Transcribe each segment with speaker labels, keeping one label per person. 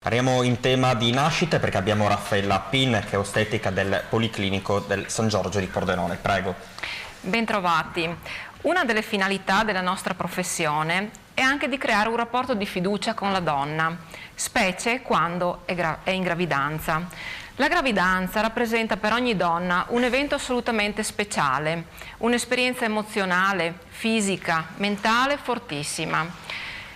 Speaker 1: Parliamo in tema di nascite perché abbiamo Raffaella Pin, che è ostetrica del Policlinico del San Giorgio di Pordenone. Prego.
Speaker 2: Bentrovati. Una delle finalità della nostra professione è anche di creare un rapporto di fiducia con la donna, specie quando è in gravidanza. La gravidanza rappresenta per ogni donna un evento assolutamente speciale, un'esperienza emozionale, fisica, mentale fortissima.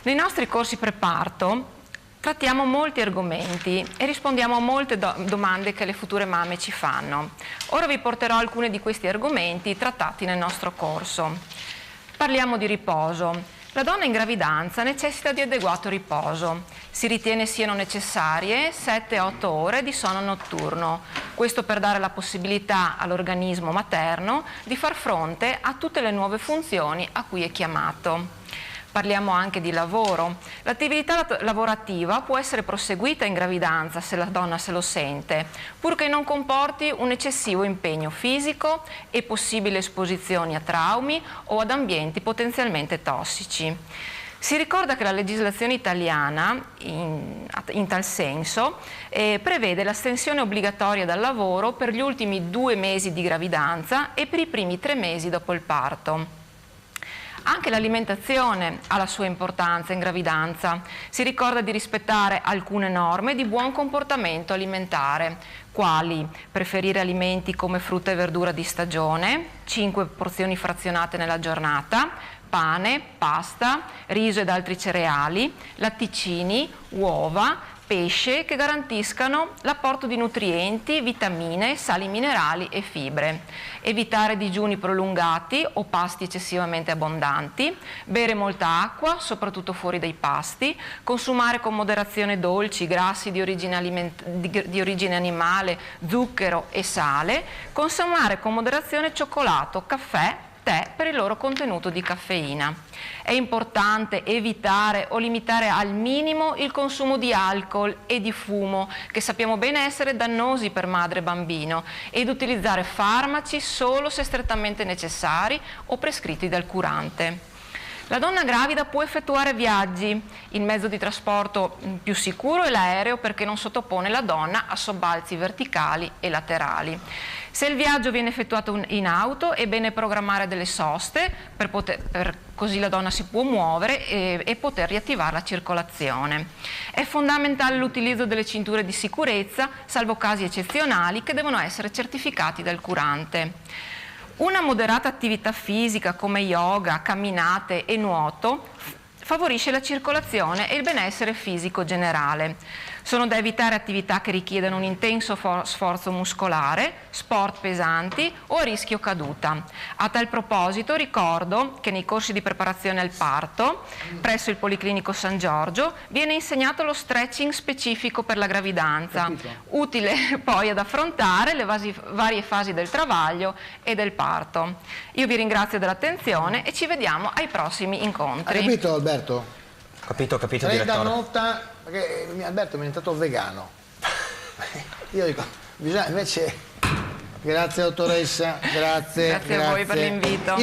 Speaker 2: Nei nostri corsi preparto trattiamo molti argomenti e rispondiamo a molte domande che le future mamme ci fanno. Ora vi porterò alcuni di questi argomenti trattati nel nostro corso. Parliamo di riposo. La donna in gravidanza necessita di adeguato riposo. Si ritiene siano necessarie 7-8 ore di sonno notturno. Questo per dare la possibilità all'organismo materno di far fronte a tutte le nuove funzioni a cui è chiamato. Parliamo anche di lavoro. L'attività lavorativa può essere proseguita in gravidanza se la donna se lo sente, purché non comporti un eccessivo impegno fisico e possibili esposizioni a traumi o ad ambienti potenzialmente tossici. Si ricorda che la legislazione italiana, in tal senso, prevede l'astensione obbligatoria dal lavoro per gli ultimi 2 mesi di gravidanza e per i primi 3 mesi dopo il parto. Anche l'alimentazione ha la sua importanza in gravidanza. Si ricorda di rispettare alcune norme di buon comportamento alimentare, quali preferire alimenti come frutta e verdura di stagione, 5 porzioni frazionate nella giornata, pane, pasta, riso ed altri cereali, latticini, uova, pesce che garantiscano l'apporto di nutrienti, vitamine, sali minerali e fibre. Evitare digiuni prolungati o pasti eccessivamente abbondanti, bere molta acqua, soprattutto fuori dai pasti, consumare con moderazione dolci, grassi di origine animale, zucchero e sale, consumare con moderazione cioccolato, caffè, tè per il loro contenuto di caffeina. È importante evitare o limitare al minimo il consumo di alcol e di fumo, che sappiamo bene essere dannosi per madre e bambino, ed utilizzare farmaci solo se strettamente necessari o prescritti dal curante. La donna gravida può effettuare viaggi. Il mezzo di trasporto più sicuro è l'aereo perché non sottopone la donna a sobbalzi verticali e laterali. Se il viaggio viene effettuato in auto è bene programmare delle soste così la donna si può muovere e poter riattivare la circolazione. È fondamentale l'utilizzo delle cinture di sicurezza, salvo casi eccezionali che devono essere certificati dal curante. Una moderata attività fisica come yoga, camminate e nuoto favorisce la circolazione e il benessere fisico generale. Sono da evitare attività che richiedano un intenso sforzo muscolare, sport pesanti o a rischio caduta. A tal proposito ricordo che nei corsi di preparazione al parto, presso il Policlinico San Giorgio, viene insegnato lo stretching specifico per la gravidanza, utile poi ad affrontare le varie fasi del travaglio e del parto. Io vi ringrazio dell'attenzione e ci vediamo ai prossimi incontri.
Speaker 3: Hai capito, Alberto?
Speaker 1: Capito,
Speaker 3: Sarei da
Speaker 1: direttore.
Speaker 3: nota, perché Alberto è diventato vegano. Io dico, bisogna invece... Grazie dottoressa, grazie.
Speaker 2: Grazie a voi per l'invito.